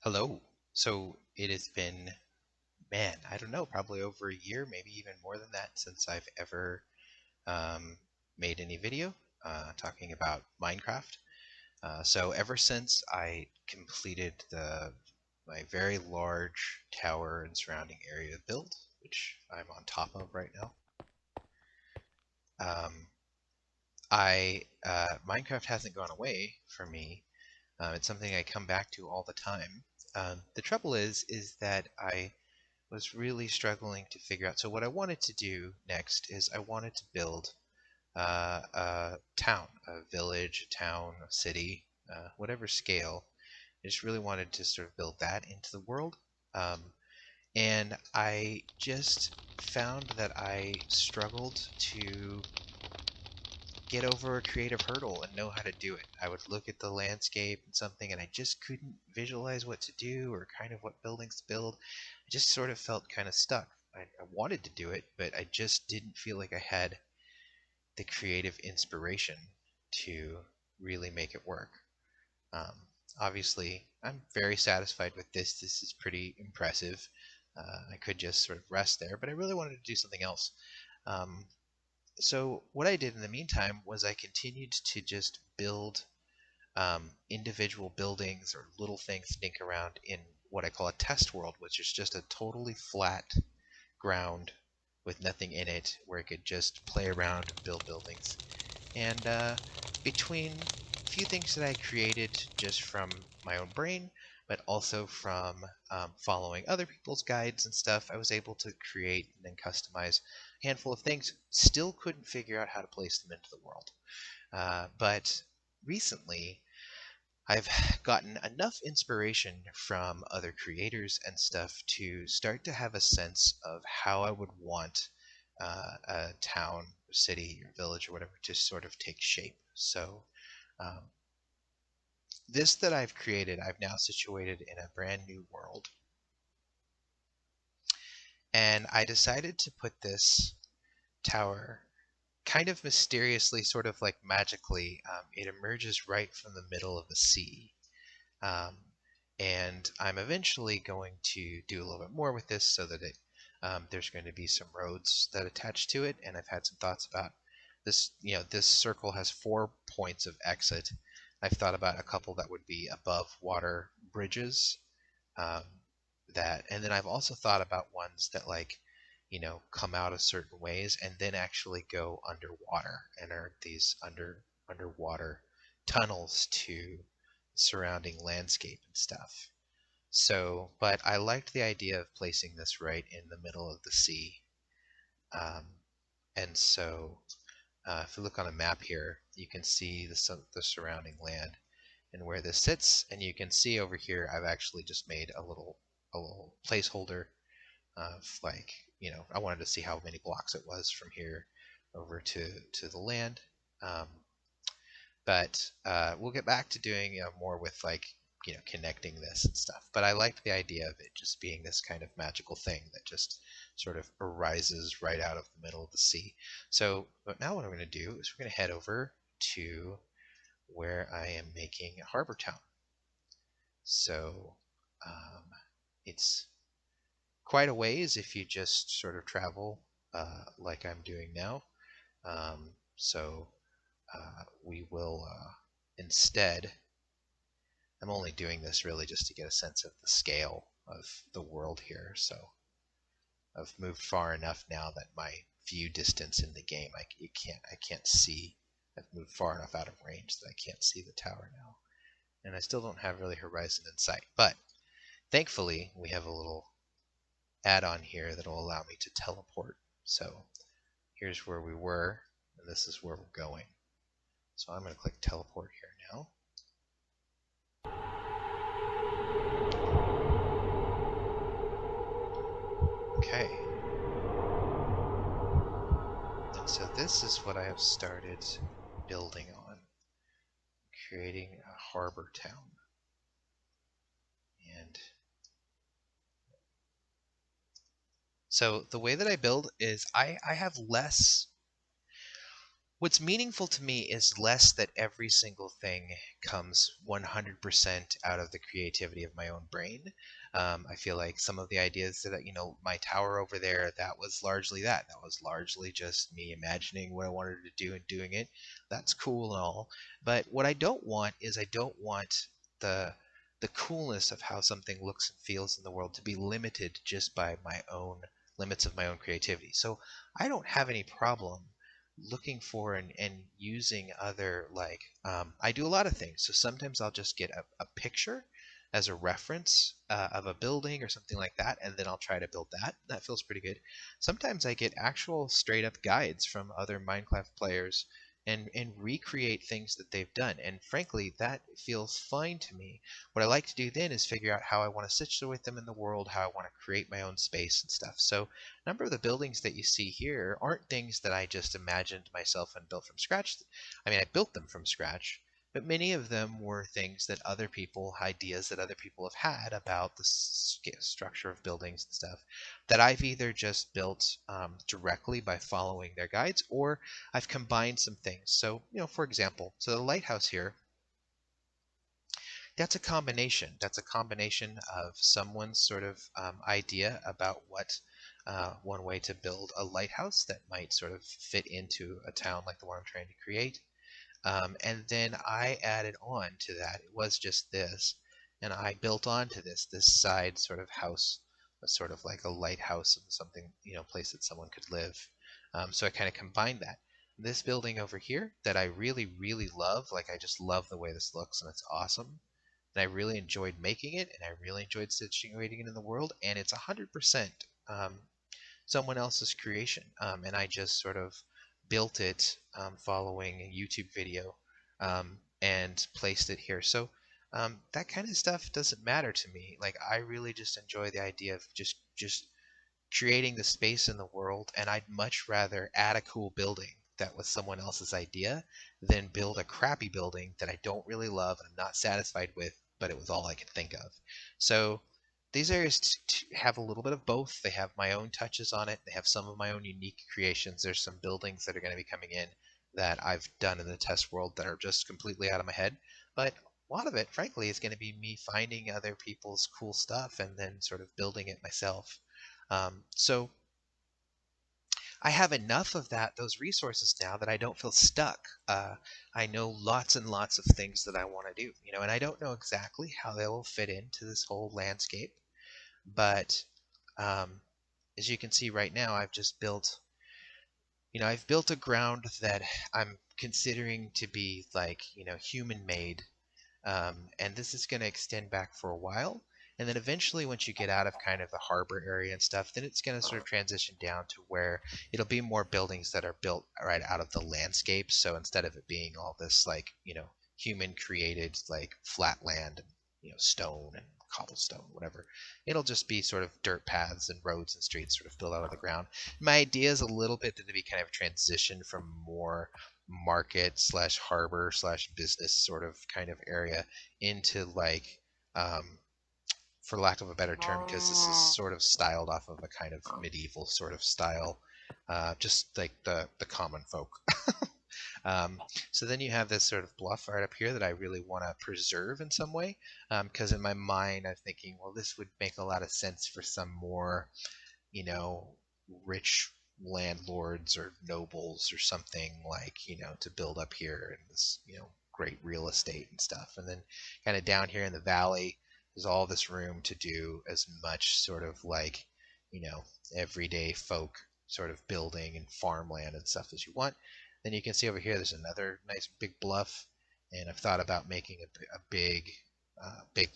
Hello. So it has been, man, I don't know, probably over a year, maybe even more than that, since I've ever um, made any video talking about Minecraft. So ever since I completed my very large tower and surrounding area build, which I'm on top of right now, um, I Minecraft hasn't gone away for me. It's something I come back to all the time. The trouble is that I was really struggling to figure out. So what I wanted to do next is I wanted to build a town, a village, a town, a city, whatever scale. I just really wanted to sort of build that into the world. Um, and I just found that I struggled to get over a creative hurdle and know how to do it. I would look at the landscape and something, and I just couldn't visualize what to do or kind of what buildings to build. I just sort of felt kind of stuck. I wanted to do it, but I just didn't feel like I had the creative inspiration to really make it work. Um, Obviously, I'm very satisfied with this. This is pretty impressive. I could just sort of rest there, but I really wanted to do something else. Um, so what I did in the meantime was I continued to just build individual buildings or little things to dink around in what I call a test world, which is just a totally flat ground with nothing in it where I could just play around and build buildings. And between a few things that I created just from my own brain, but also from following other people's guides and stuff, I was able to create and then customize a handful of things. Still couldn't figure out how to place them into the world. But recently, I've gotten enough inspiration from other creators and stuff to start to have a sense of how I would want a town, or city, or village, or whatever to sort of take shape. So, um, this that I've created, I've now situated in a brand new world. And I decided to put this tower kind of mysteriously, sort of like magically. It emerges right from the middle of the sea. Um, and I'm eventually going to do a little bit more with this so that there's going to be some roads that attach to it. And I've had some thoughts about this. This circle has 4 points of exit. I've thought about a couple that would be above water bridges. Um, and then I've also thought about ones that come out of certain ways and then actually go underwater and are these underwater tunnels to surrounding landscape and stuff. So, but I liked the idea of placing this right in the middle of the sea. Um, and so, if you look on a map here, you can see the surrounding land and where this sits. And you can see over here, I've actually just made a little placeholder of I wanted to see how many blocks it was from here over to the land. Um, but we'll get back to doing more with connecting this and stuff. But I liked the idea of it just being this kind of magical thing that just sort of arises right out of the middle of the sea. So, but now what I'm going to do is we're going to head over to where I am making a harbor town. So um, it's quite a ways if you just sort of travel like I'm doing now. So we will instead, I'm only doing this really just to get a sense of the scale of the world here. So I've moved far enough now that my view distance in the game, I can't see. I've moved far enough out of range that I can't see the tower now. And I still don't have really horizon in sight. But thankfully, we have a little add-on here that will allow me to teleport. So here's where we were, and this is where we're going. So I'm going to click teleport here now. Okay. And so this is what I have started building on, creating a harbor town. And so the way that I build is I have less. What's meaningful to me is less that every single thing comes 100% out of the creativity of my own brain. I feel like some of the ideas that, my tower over there, that was largely that. That was largely just me imagining what I wanted to do and doing it. That's cool and all. But what I don't want is I don't want the the coolness of how something looks and feels in the world to be limited just by my own limits of my own creativity. So I don't have any problem looking for and using other I do a lot of things. So sometimes I'll just get a picture as a reference of a building or something like that, and then I'll try to build that. That feels pretty good. Sometimes I get actual straight up guides from other Minecraft players and recreate things that they've done. And frankly, that feels fine to me. What I like to do then is figure out how I want to situate them in the world, how I want to create my own space and stuff. So a number of the buildings that you see here aren't things that I just imagined myself and built from scratch. I mean, I built them from scratch, but many of them were things that other people, ideas that other people have had about the structure of buildings and stuff that I've either just built directly by following their guides, or I've combined some things. So, for example, so the lighthouse here, that's a combination. That's a combination of someone's sort of idea about what one way to build a lighthouse that might sort of fit into a town like the one I'm trying to create. And then I added on to that. It was just this, and I built onto this side sort of house, a sort of like a lighthouse and something, place that someone could live. So I kind of combined that. This building over here that I really, really love, like I just love the way this looks and it's awesome. And I really enjoyed making it, and I really enjoyed situating it in the world, and it's 100% someone else's creation. And I just sort of built it following a YouTube video and placed it here. So that kind of stuff doesn't matter to me. Like I really just enjoy the idea of just creating the space in the world, and I'd much rather add a cool building that was someone else's idea than build a crappy building that I don't really love and I'm not satisfied with, but it was all I could think of. So these areas have a little bit of both. They have my own touches on it. They have some of my own unique creations. There's some buildings that are going to be coming in that I've done in the test world that are just completely out of my head. But a lot of it, frankly, is going to be me finding other people's cool stuff and then sort of building it myself. So I have enough of those resources now that I don't feel stuck. I know lots and lots of things that I want to do, and I don't know exactly how they will fit into this whole landscape. But um, as you can see right now, I've built a ground that I'm considering to be like, human made, and this is going to extend back for a while. And then eventually, once you get out of kind of the harbor area and stuff, then it's going to sort of transition down to where it'll be more buildings that are built right out of the landscape. So instead of it being all this like, human created like flat land and, stone and cobblestone, whatever, it'll just be sort of dirt paths and roads and streets sort of built out of the ground. My idea is a little bit to be kind of transition from more market slash harbor slash business sort of kind of area into like um, for lack of a better term, because this is sort of styled off of a kind of medieval sort of style, just like the common folk. um, so then you have this sort of bluff right up here that I really want to preserve in some way, because in my mind I'm thinking, well, this would make a lot of sense for some more, you know, rich landlords or nobles or something like, to build up here in this, great real estate and stuff. And then kind of down here in the valley, there's all this room to do as much sort of like, you know, everyday folk sort of building and farmland and stuff as you want. Then you can see over here, there's another nice big bluff. And I've thought about making a big,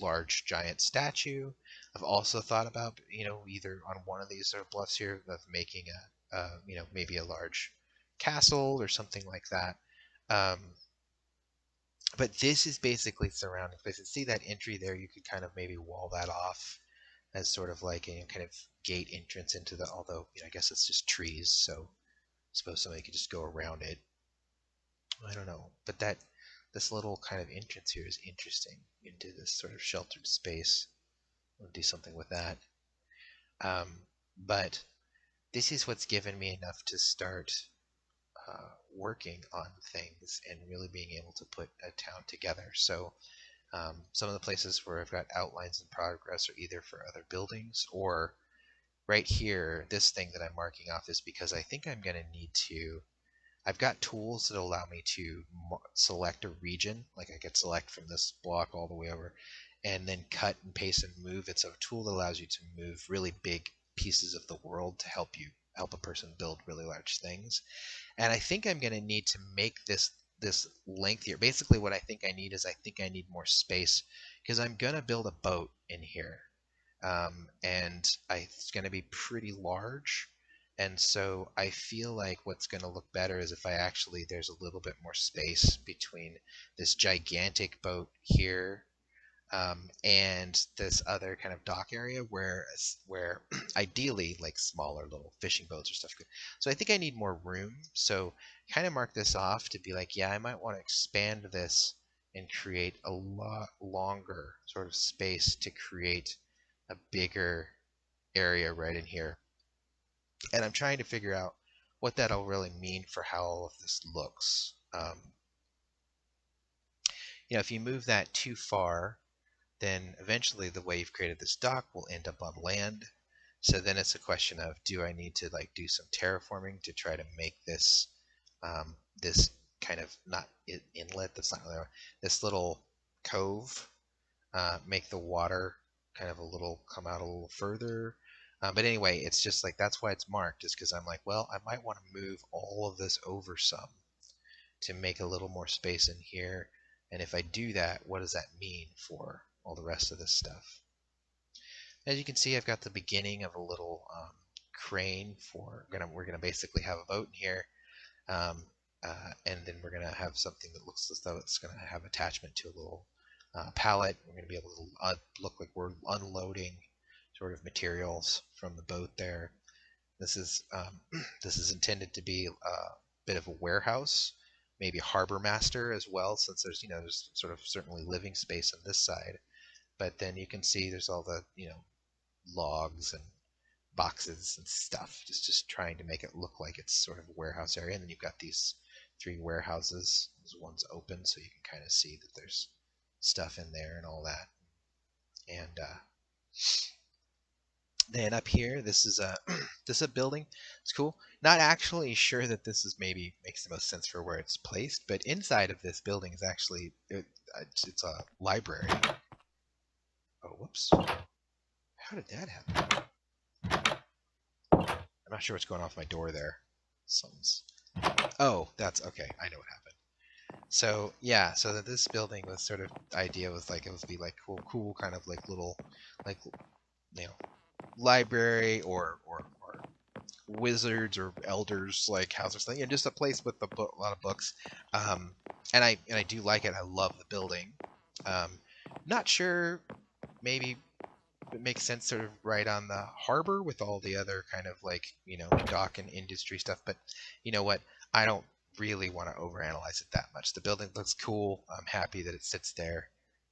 large, giant statue. I've also thought about, either on one of these sort of bluffs here of making maybe a large castle or something like that. Um, but this is basically surrounding places. See that entry there? You could kind of maybe wall that off as sort of like a kind of gate entrance into although, I guess it's just trees, so I suppose somebody could just go around it. I don't know. But this little kind of entrance here is interesting into this sort of sheltered space. I'll do something with that. But this is what's given me enough to start working on things and really being able to put a town together. So some of the places where I've got outlines in progress are either for other buildings, or right here, this thing that I'm marking off is because I think I'm going to need to. I've got tools that allow me to select a region, like I could select from this block all the way over, and then cut and paste and move. It's a tool that allows you to move really big pieces of the world to help a person build really large things. And I think I'm going to need to make this length here. Basically, what I think I need is I think I need more space because I'm going to build a boat in here, and it's going to be pretty large. And so I feel like what's going to look better is if I actually there's a little bit more space between this gigantic boat here, and this other kind of dock area where ideally like smaller little fishing boats or stuff could. So I think I need more room. So kind of mark this off to be like, yeah, I might want to expand this and create a lot longer sort of space to create a bigger area right in here. And I'm trying to figure out what that'll really mean for how all of this looks. If you move that too far, then eventually the way you've created this dock will end up on land. So then it's a question of, do I need to like do some terraforming to try to make this kind of not inlet, that's not really, this little cove, make the water kind of a little come out a little further. But anyway, it's just like that's why it's marked, is because I'm like, well, I might want to move all of this over some to make a little more space in here. And if I do that, what does that mean for all the rest of this stuff? As you can see, I've got the beginning of a little crane for, we're gonna basically have a boat in here, and then we're gonna have something that looks as though it's gonna have attachment to a little pallet. We're gonna be able to look like we're unloading sort of materials from the boat there. This is this is intended to be a bit of a warehouse, maybe a harbor master as well, since there's sort of certainly living space on this side. But then you can see there's all the logs and boxes and stuff, just trying to make it look like it's sort of a warehouse area. And then you've got these 3 warehouses. This one's open, so you can kind of see that there's stuff in there and all that. And then up here, this is a this is a building. It's cool. Not actually sure that this is maybe makes the most sense for where it's placed, but inside of this building is actually it's a library. Oh, whoops! How did that happen? I'm not sure what's going off my door there. Something's. Oh, that's okay. I know what happened. So yeah, so that this building was sort of idea was like it was be like cool kind of like little like library or wizards or elders like house or something, just a place with a lot of books. And I do like it. I love the building. Not sure, maybe it makes sense sort of right on the harbor with all the other kind of like dock and industry stuff. But you know what? I don't really want to overanalyze it that much. The building looks cool. I'm happy that it sits there,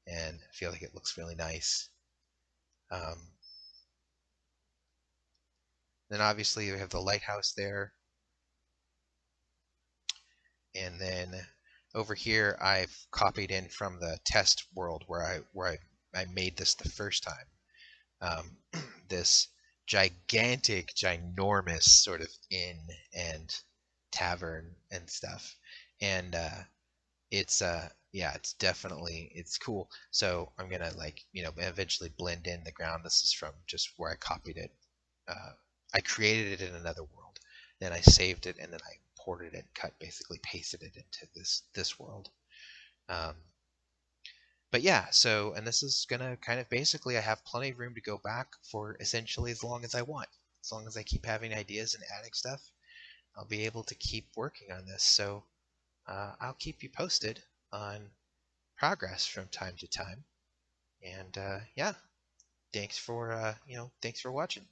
and I feel like it looks really nice. Then obviously we have the lighthouse there. And then over here I've copied in from the test world where I made this the first time. This gigantic, ginormous sort of inn and tavern and stuff. And it's yeah, it's cool. So I'm gonna eventually blend in the ground. This is from just where I copied it. I created it in another world, then I saved it, and then I ported it, basically pasted it into this world. Um, but yeah, so and this is gonna kind of basically I have plenty of room to go back for essentially as long as I want. As long as I keep having ideas and adding stuff, I'll be able to keep working on this. So I'll keep you posted on progress from time to time. And yeah, thanks for thanks for watching.